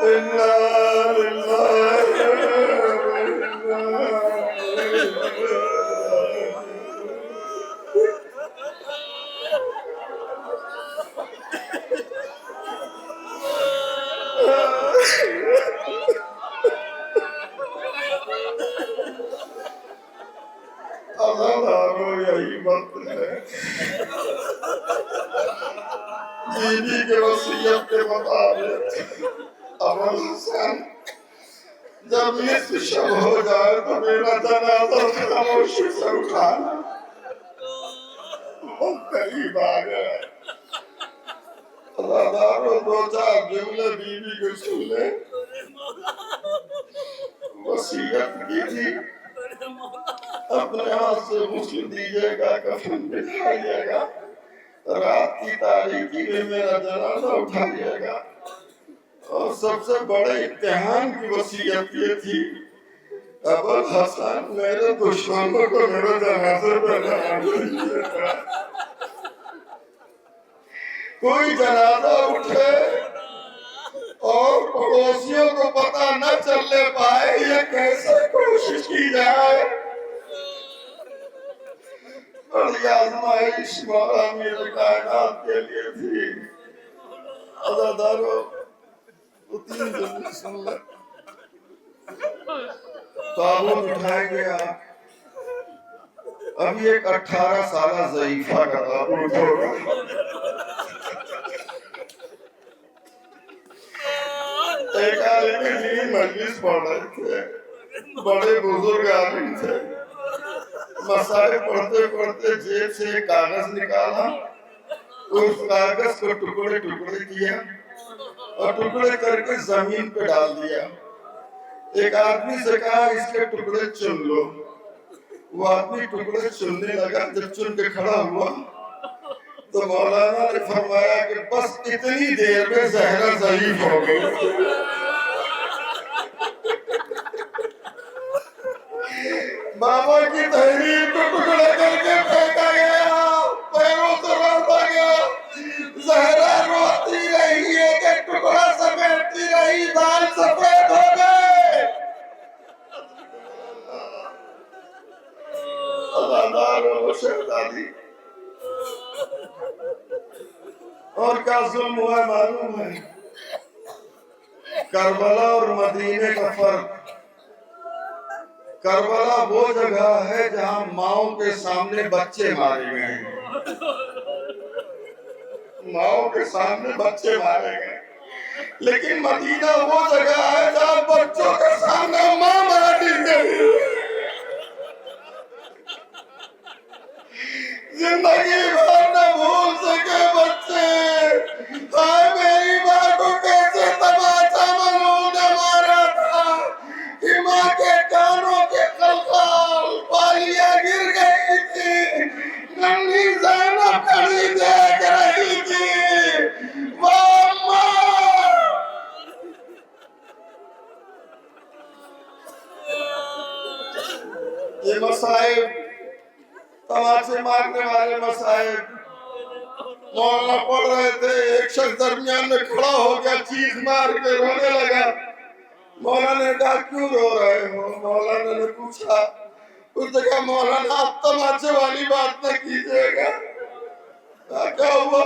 انا عزادارو یہی وقت ہے بیوی کے وصیت کے مطابق ابو الحسن جب نصف شب ہو جائے تو میرا جنازہ خاموشی سے اٹھانا بہت قریب آ گیا عزادارو دو چار جملے بیوی کو سن لے وصیت کی تھی اپنے ہاتھ سے غسل دیجیے گا کفن بچھائیے گا رات کی تاریکی میں میرا جنازہ اٹھائیے گا اور سب سے بڑے امتحان کی وصیت یہ تھی ابو الحسن میرے دشمنوں کو میرے جنازے پہ نہ آئیے گا کوئی جنازہ اٹھے اور پڑوسیوں کو پتہ نہ چلنے پائے یہ کیسے کوشش کی جائے بڑی آزمائش مولا میرے کائنات کے لیے تھی عزادارو وہ تین جملے سن لے تابوت اٹھائیں گے آپ ابھی ایک 18 سالہ ضعیفہ کا تابوت ہوگا ایک عالم دین مجلس پڑھ رہے تھے بڑے بزرگ عالم تھے مسائل پڑھتے پڑھتے جیب سے ایک کاغذ نکالا اس کاغذ کو ٹکڑے ٹکڑے کیا اور ٹکڑے کر کے زمین پہ ڈال دیا ایک آدمی سے کہا اس کے ٹکڑے چن لو وہ آدمی ٹکڑے چننے لگا جب چن کے کھڑا ہوا تو مولانا نے فرمایا کہ بس اتنی دیر میں زہرا ضعیف ہو گئی بابا کی تحریر کو ٹکڑے کر کے پھینکا گیا پیروں سے روتا گیا زہرا روتی رہی ہے کہ ٹکڑا سمیٹتی رہی دال سفید ہو گئے عزادارو شہزادی اور کیا ظلم ہوا ہے معلوم ہے کربلا اور مدینے کا فرق کربلا وہ جگہ ہے جہاں ماؤں کے سامنے بچے مارے گئے ہیں ماؤں کے سامنے بچے مارے گئے لیکن مدینہ وہ جگہ ہے جہاں بچوں کے سامنے ماں ماری گئی زندگی بھر نہ بھول سکے بچے ہائے میری ماں کو کیسے تماچا منو نے مارا تھا کہ ماں کے کانوں کے خلخال بالیاں گر گئی تھی ننھی زینب کھڑی دیکھ رہی تھی واہ ماں یہ مصائب تماچے مارنے والے مصائب مولانا پڑھ رہے تھے ایک شخص درمیان میں کھڑا ہو گیا چیخ مار کے رونے لگا مولانا نے کہا کیوں رو رہے ہو مولانا نے پوچھا اس نے کہا مولانا آپ تماچے والی بات نہ کیجئے گا کہا کیا ہوا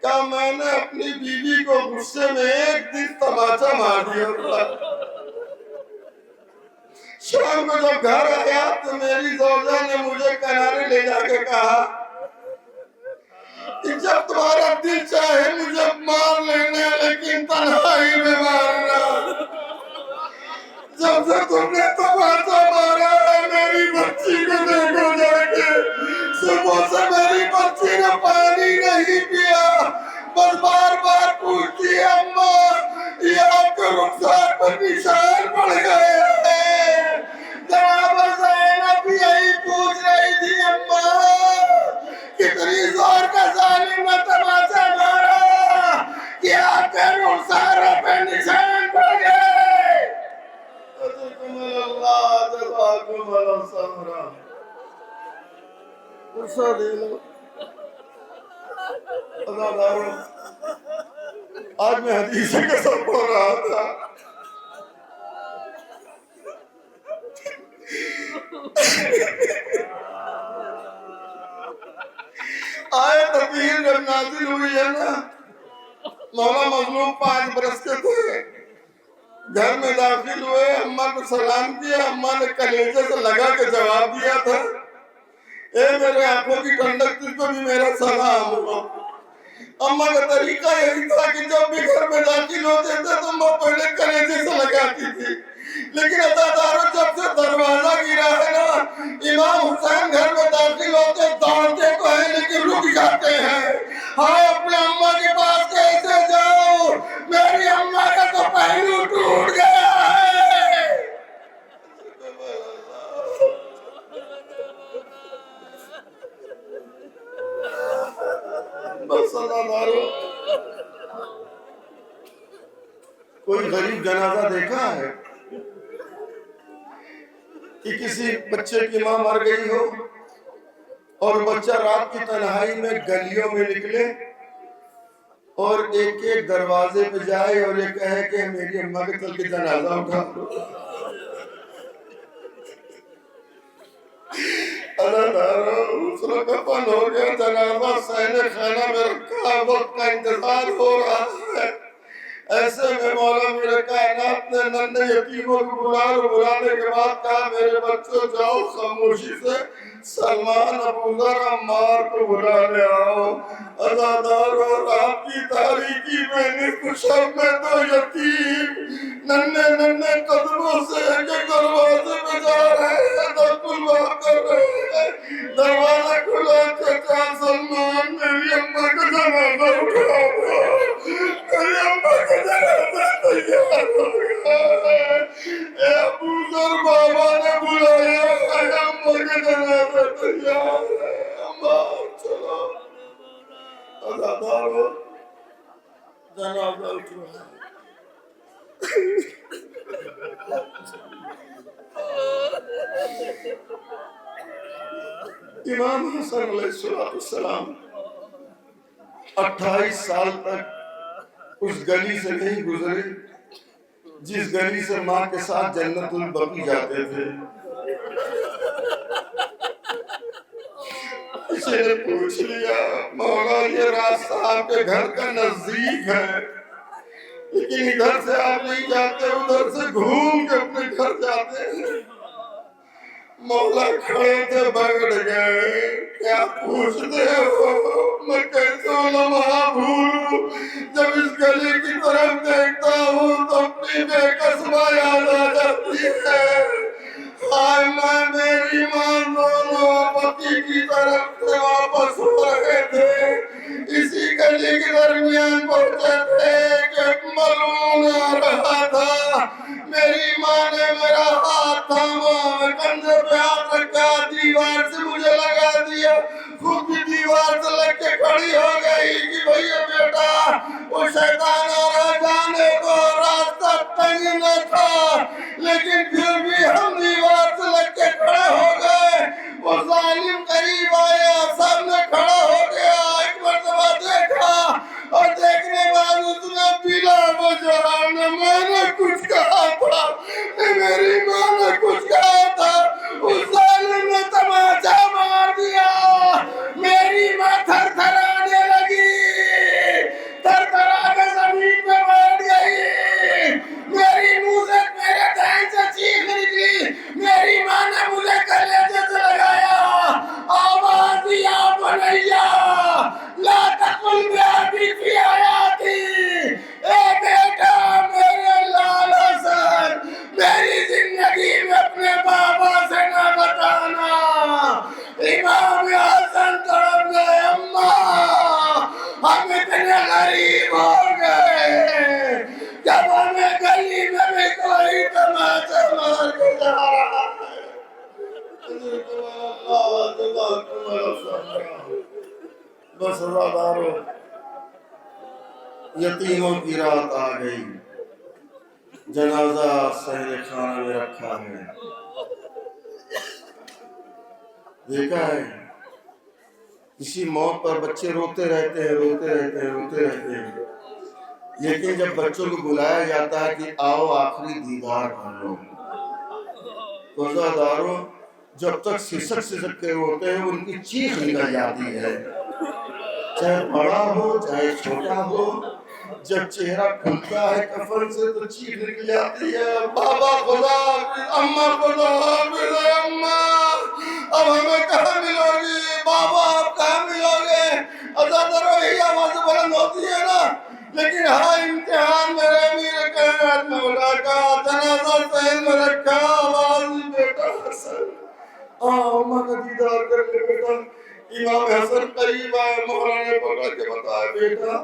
کہا میں نے اپنی بیوی کو غصے میں ایک دن تماچا مار دیا تھا شام کو جب گھر آیا تو میری زوجہ نے مجھے کنارے لے جا کے کہا کہ جب تمہارا دل چاہے مجھے مار لینا لیکن تنہائی میں مارنا جب سے تم نے تماچا مارا ہے میری بچی کو دیکھو جا کے صبح سے میری بچی نے پانی نہیں پیا بس بار بار پوچھتی ہے اماں یہ آپ کے رخسار پر نشان پڑ گئے ہیں جناب زینب یہی پوچھ رہی تھی اماں کتنی زور کا ظالم نے تماچا مارا کہ آپ کے رخسار پہ نشان پڑ گئے جزاکم اللہ جزاکم اللہ صبرا غصہ دے لو عزادارو آج میں حدیث کے ساتھ پڑھ رہا رہا تھا. آیت تطہیر جب نازل ہوئی ہے نا، مولا مظلوم 5 برس کے تھے، گھر میں داخل ہوئے، اماں کو سلام کیا، اماں نے کلیجے سے لگا کے جواب دیا تھا، اے میرے آنکھوں کی ٹھنڈک، تجھ کو بھی میرا سلام ہو. اماں کا طریقہ یہی تھا کہ جب بھی گھر میں داخل ہوتے تھے تو اماں پہلے کلیجے سے لگاتی تھی. لیکن عزاداروں، جب سے دروازہ گرا ہے نا، امام حسین گھر میں داخل ہوتے دوڑتے تو ہیں لیکن رک جاتے ہیں. ہائے اپنے اماں کے پاس کیسے جاؤ، میری اماں کا تو پہلو ٹوٹ گیا ہے. بس عزاداروں، کوئی غریب جنازہ دیکھا ہے کہ کسی بچے کی ماں مر گئی ہو اور بچہ رات کی تنہائی میں گلیوں میں نکلے اور ایک ایک دروازے پہ جائے اور یہ کہے کہ میری اماں کے چل کے جنازہ اٹھا دو؟ اس نے کفن ہو گیا، جنازہ صحن خانہ میں رکھا، وقت کا انتظار ہو رہا ہے. ایسے میں مولا میرے کائنات نے ننھے یتیموں کو بلانے کے بعد کہا، میرے بچوں جاؤ خاموشی سے سلمان، ابو ذر، عمار کو بلا لے آؤ. عزادار اور آپ کی تاریکی میں نصف شب میں 2 یتیم ننھے قدموں سے ایک دروازے پہ جا رہے ہیں، دستور کر رہے ہیں. دروازہ کھلا، چچا سلمان میری اماں کا جنازہ اٹھا دو، میری اماں کا جنازہ تیار ہو گیا. اے ابو ذر، بابا نے بلایا ہے، اماں کا جنازہ تیار ہے. اماں چلو. عزادارو، جنازہ اٹھ رہا ہے. امام حسن علیہ السلام 28 سال تک اس گلی سے نہیں گزرے جس گلی سے ماں کے ساتھ جنت البقیع جاتے تھے. کسی نے پوچھ لیا، مولا یہ راستہ آپ کے گھر کا نزدیک ہے لیکن ادھر سے آپ نہیں جاتے، ادھر سے گھوم کے اپنے گھر جاتے ہیں. مولا کھڑے تھے، بیٹھ گئے. کیا پوچھتے ہو؟ میں کیسے لمحہ بھولوں جب اس گلی کی طرف دیکھتا ہوں تو اپنی بے قسمہ یاد آ جاتی ہے. ہائے میں میری ماں دونوں بقیع کی طرف سے واپس ہو رہے تھے، اسی گلی کے درمیان پہنچے تھے کہ ملعون آ رہا تھا. میری ماں نے میرا ہاتھ تھاما، کندھے پہ ہاتھ رکھا، دیوار سے مجھے لگا دیا، خود بھی دیوار سے لگ کے کھڑی ہو گئی کہ بھیا بیٹا وہ شیطان آ رہا، جانے کو راستہ تنگ نہ تھا لیکن پھر بھی ہم دیوار سے لگ کے کھڑے ہو گئے. وہ ظالم قریب آیا، سامنے کھڑا ہو گیا، ایک مرتبہ دیکھا اور دیکھنے بعد اس نے بلا وجہ نہ میں نے کچھ کہا تھا نہ میری ماں نے کچھ کہا تھا، اس ظالم نے تماچا مار دیا. میری ماں تھر تھرانے لگی، تھر تھرا کے زمین پہ بیٹھ گئی. میری منہ سے میرے دہن سے چیخ نکلی. میری ماں نے مجھے کلیجے سے لگایا، آواز دیا، بنیا لا تقل بأبی فی حیاتی. اے بیٹا میرے لال حسن، میری زندگی میں اپنے بابا سے نہ بتانا. امام حسن تڑپ گئے، اماں ہم اتنے غریب ہو گئے جب ہمیں گلی میں بھی کوئی تماچا مار کے جا رہا ہے. بس عزادارو، یتیموں کی رات آ گئی، جنازہ صحن خانہ میں رکھا ہے. دیکھا ہے کسی موت پر بچے روتے رہتے ہیں. لیکن جب بچوں کو بلایا جاتا ہے کہ آؤ آخری دیدار کر لو، روزہ جب تک سسک کے ہوتے ہیں ان کی چیخ نکل جاتی ہے، چاہے بڑا ہو چاہے چھوٹا ہو، جب چہرہ کھلتا ہے کفن سے تو چیخ نکل جاتی ہے، بابا خدا حافظ، اماں خدا حافظ، اماں اب ہمیں کہاں ملو گی، بابا اب کہاں ملو گے، یہی آواز بلند ہوتی ہے نا۔ لیکن ہاں امتحان میرے امیر کائنات مولا کا، جنازہ سہل میں رکھا، آواز بیٹا حسن اماں کا دیدار کر کے بیٹا۔ امام حسن قریب آئے، مولا نے پکڑ کے بتایا بیٹا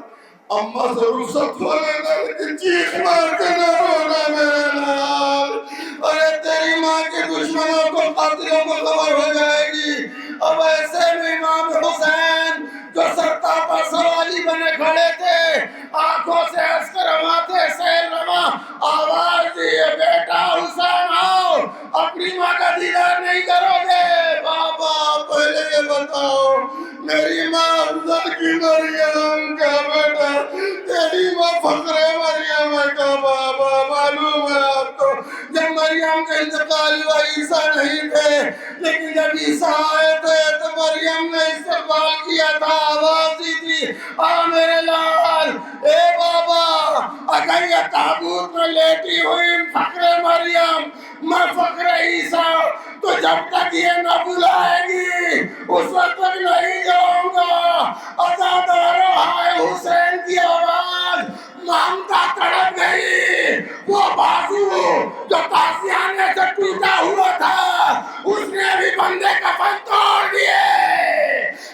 اماں سے رخصت ہو لینا لیکن چیخ مار کے نہ رونا میرے لال، ارے تیری ماں کے دشمنوں کو قاتلوں کو خبر ہو جائے گی۔ اب ایسے میں امام حسین جو سرتا پر سوالی بنے کھڑے تھے، آنکھوں سے عسکر رواتے سیل روا، آواز دیے بیٹا حسین آؤ، اپنی ماں کا دیدار نہیں کرو گے؟ بابا پہلے یہ بتاؤ میری ماں افضل کی مریم کا بیٹا، تیری ماں فخر مریم کا بابا، معلوم ہے آپ کو جب مریم کا انتقال ہوا عیسیٰ نہیں تھے، لیکن جب عیسیٰ آئے تھے تو مریم نے استقبال کیا تھا، آواز دی تھی آ میرے لال، اے بابا اگر یہ تابوت میں لیٹی ہوئی فخر مریم میں فخر عیسیٰ تو جب تک یہ نہ بلائے گی اس وقت تک نہیں جاؤں گا۔ عزادارو ہائے حسین کی آواز مامتا تڑپ گئی، وہ بازو جو تازیانے سے ٹوٹا ہوا تھا اس نے بھی بندے کفن توڑ دیے۔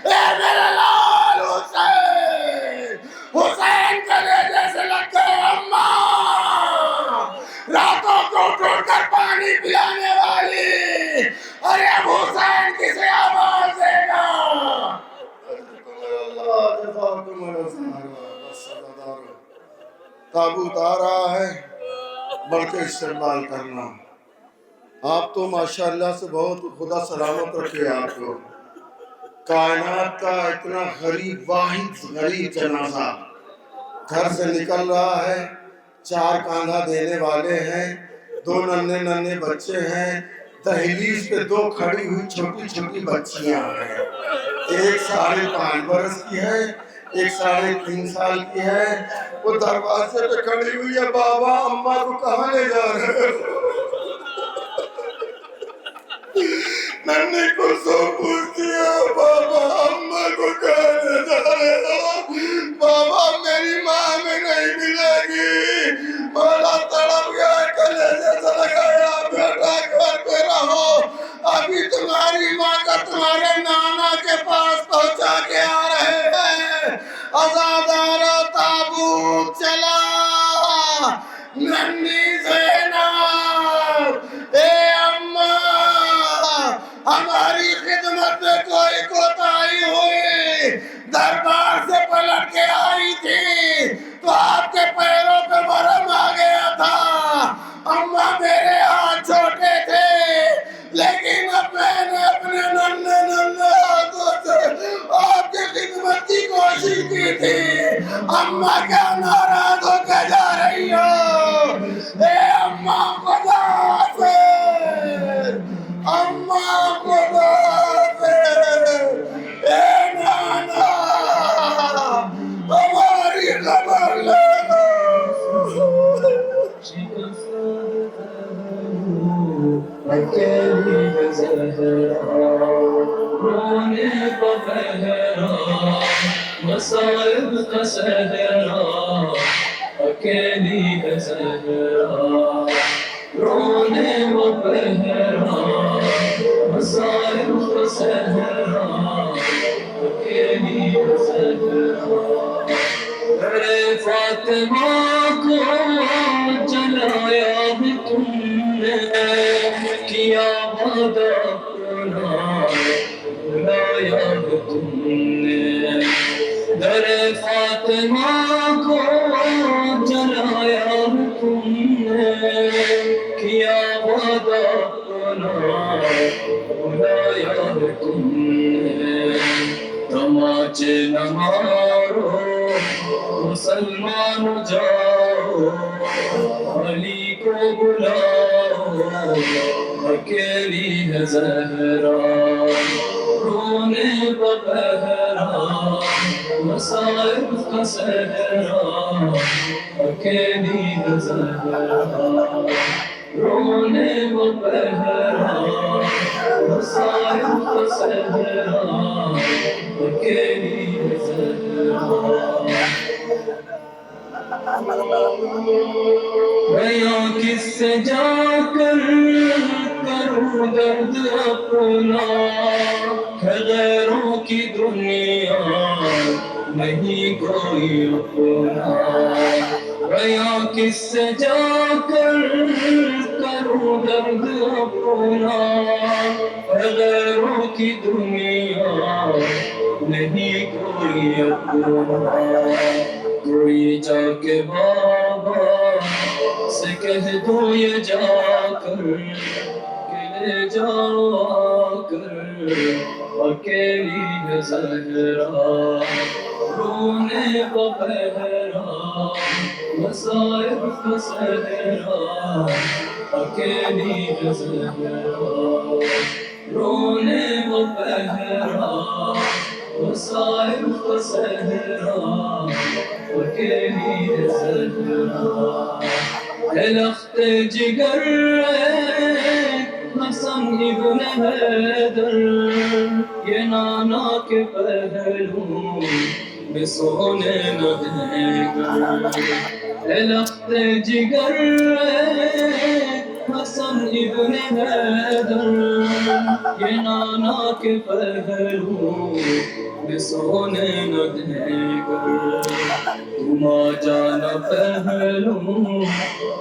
اے میرے لال حسین، حسین کے لیے سے لگ گئے اماں، راتوں کو ٹوٹ کر پانی پلانے والی، ارے اب حسین کسے آواز دے گا؟ تابوت آ رہا ہے، بڑھ کے استقبال کرنا۔ آپ تو ماشاءاللہ سے بہت خدا سلامت رکھے آپ کو، کائنات کا اتنا غریب واحد غریب جنازہ گھر سے نکل رہا ہے، 4 کاندھا دینے والے ہیں، 2 ننھے ننھے بچے ہیں، دہلیز پہ 2 کھڑی ہوئی چھوٹی چھوٹی بچیاں ہیں، ایک 5.5 برس کی ہے، ایک 3.5 سال کی ہے، وہ دروازے پہ کھڑی ہوئی ہے، بابا اماں کو کہاں لے جا رہے ہو؟ ننھی کلثوم پوچھتی ہے بابا اماں کو کہاں لے جا رہے ہو؟ بابا میری ماں ہمیں نہیں ملے گی، مولا تڑپ گیا کلیجے سے لگایا، بیٹا گھر پہ رہو، ابھی تمہاری ماں کا تمہارے نانا کے پاس پہنچا کے آ رہے ہیں۔ عزادارو تابوت چلا، ننھی زینب اے اماں ہماری خدمت میں کوئی کوتاہی ہوئی، دربار سے پلٹ کے آئی تھی تو آپ کے پیروں پہ برہم آ گیا تھا، اماں میرے ہاتھ چھوٹے تھے لیکن اب میں نے اپنے ننھے ننھے ہاتھوں سے آپ کی خدمت کی کوشش کی تھی، اماں کیا ناراض ہو کے جا رہی ہو؟ اے اماں خدا حافظ، اماں خدا حافظ، اے نانا ہماری خبر لے لو۔ اکیلی زہرا رونے کو بہرا، مصائب کا صحرا، اکیلی زہرا رونے کو بہرا، مصائب کا صحرا، اکیلی زہرا۔ ارے فاطمہ کو جلایا بھی تم نے، کیا وعدہ اپنا بلایا بھی تم نے، ارے فاطمہ کو جلایا بھی تم نے، کیا وعدہ اپنا بلایا بھی تم نے، تماچے نہ مارو مسلمان جاؤ علی کو بلاؤ اکیلی ہے زہرا رونے ببہرا مصائب کا صحرا اکیلی ہے زہرا رونے ببہرا مصائب کا صحرا اکیلی ہے زہرا بیاں کس سے جا کر کروں درد اپنا ہے غیروں کی دنیا نہیں کوئی اپنا بیاں کس سے جا کر کروں درد اپنا ہے غیروں کی دنیا نہیں کوئی اپنا کوئی جا کے بابا سے کہہ دو یہ جا کر کہ لے جاؤ آ کر اکیلی ہے زہرا رونے ببہرا مصائب کا صحرا اکیلی ہے زہرا رونے ببہرا مصائب کا صحرا اکیلی ہے زہرا اے لخت جگر حسن ابن حیدر یہ نانا کے پہلو میں سونے نہ دے گا اے لخت جگر حسن ابن حیدر یہ نانا کے پہلو میں سونے نہ دے گا تم آ جانا پہلو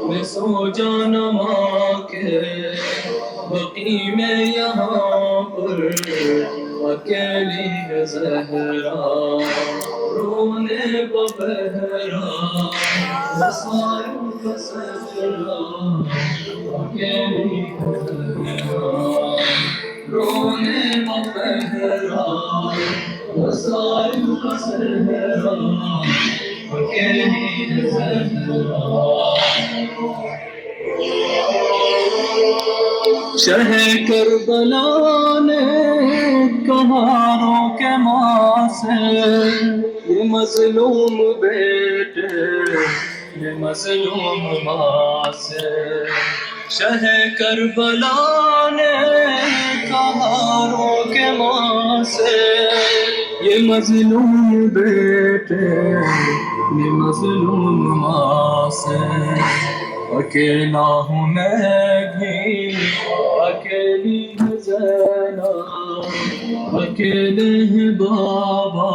میں سو جانا ماں کے بقی میں یہاں پر اکیلی ہے زہرا رونے ببہرا مصائب کا صحرا اکیلی ہے زہرا رونے ببہرا مصائب کا صحرا اکیلی ہے زہرا شہ کربلا نے کہانوں کے ماں سے یہ مظلوم بیٹے یہ مظلوم ماں سے شہ کربلا نے کہانوں کے ماں سے یہ مظلوم بیٹے یہ مظلوم ماں سے اکیلا ہوں میں بھی اکیلی ہے زینب اکیلے ہیں بابا